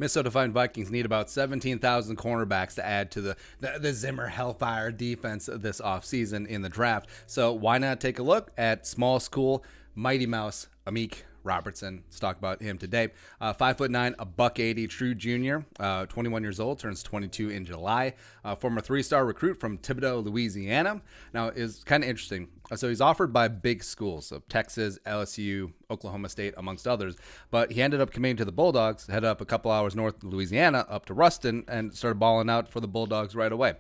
Minnesota Vikings need about 17,000 cornerbacks to add to the Zimmer Hellfire defense this offseason in the draft. So why not take a look at small school Mighty Mouse Amik Robertson? Let's talk about him today. 5'9", a $180, true junior, 21 years old, turns 22 in July. Former 3-star recruit from Thibodaux, Louisiana. Now, is kind of interesting. So he's offered by big schools, so Texas, LSU, Oklahoma State, amongst others. But he ended up committing to the Bulldogs, headed up a couple hours north of Louisiana, up to Ruston, and started balling out for the Bulldogs right away.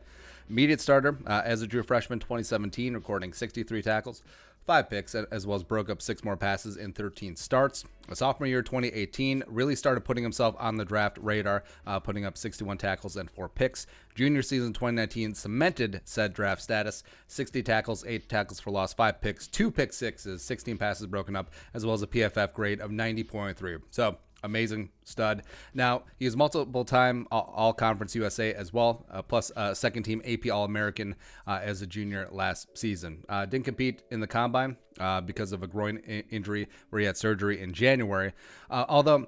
Immediate starter as a true freshman, 2017, recording 63 tackles, 5 picks, as well as broke up 6 more passes in 13 starts. A sophomore year, 2018, really started putting himself on the draft radar, putting up 61 tackles and 4 picks. Junior season 2019 cemented said draft status, 60 tackles, 8 tackles for loss, 5 picks, 2 pick sixes, 16 passes broken up, as well as a PFF grade of 90.3. So, amazing stud. Now, he is multiple-time All-Conference USA as well, plus second-team AP All-American as a junior last season. Didn't compete in the Combine because of a groin injury where he had surgery in January. Although,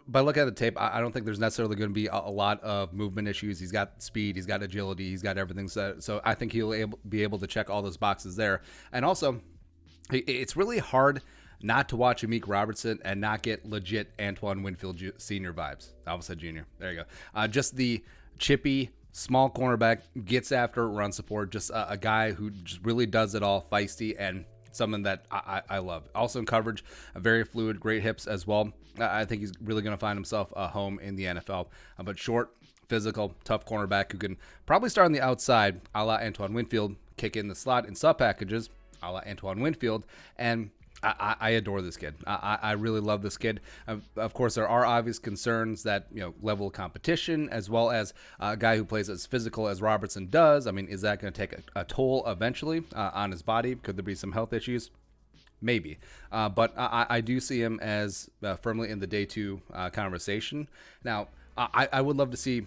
by looking at the tape, I don't think there's necessarily going to be a lot of movement issues. He's got speed, he's got agility, he's got everything. So I think he'll be able to check all those boxes there. And also, it's really hard not to watch Amik Robertson and not get legit Antoine Winfield Sr. vibes. I almost said junior. There you go. Just the chippy, small cornerback, gets after run support. Just a guy who just really does it all, feisty, and someone that I love. Also in coverage, very fluid, great hips as well. I think he's really going to find himself a home in the NFL. But short, physical, tough cornerback who can probably start on the outside, a la Antoine Winfield, kick in the slot in sub packages, a la Antoine Winfield, and I adore this kid. I really love this kid. Of course, there are obvious concerns that, level of competition, as well as a guy who plays as physical as Robertson does. I mean, is that going to take a toll eventually on his body? Could there be some health issues? Maybe. But I do see him as firmly in the day 2 conversation. Now, I would love to see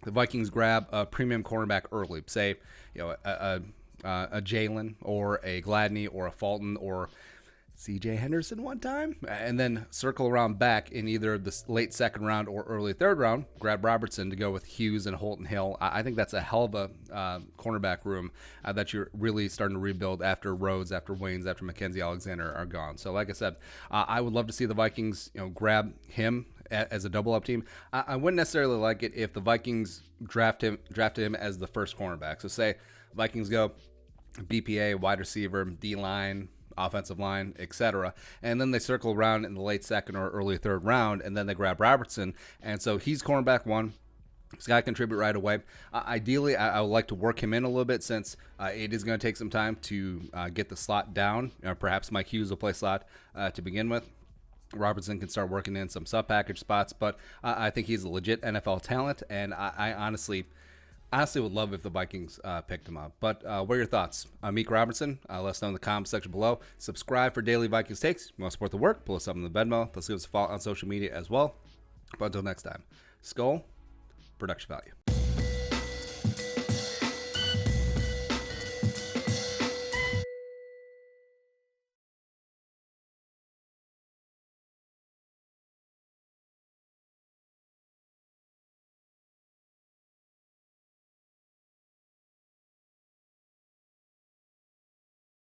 the Vikings grab a premium cornerback early. Say, a Jalen or a Gladney or a Fulton or CJ Henderson one time, and then circle around back in either the late second round or early third round, grab Robertson to go with Hughes and Holton Hill. I think that's a hell of a cornerback room that you're really starting to rebuild after Rhodes, after Waynes, after Mackenzie Alexander are gone. So like I said, I would love to see the Vikings grab him as a double up team. I wouldn't necessarily like it if the Vikings drafted him as the first cornerback. So say Vikings go BPA, wide receiver, D-line, offensive line, etc. And then they circle around in the late second or early third round, and then they grab Robertson. And so he's cornerback 1. He's got to contribute right away. Ideally, I would like to work him in a little bit since it is going to take some time to get the slot down. Perhaps Mike Hughes will play slot to begin with. Robertson can start working in some sub-package spots, but I think he's a legit NFL talent, and I honestly would love if the Vikings picked him up. But what are your thoughts? Amik Robertson, let us know in the comments section below. Subscribe for daily Vikings takes. You want to support the work, pull us up in the Venmo. Let's give us a follow on social media as well. But until next time, Skull, production value.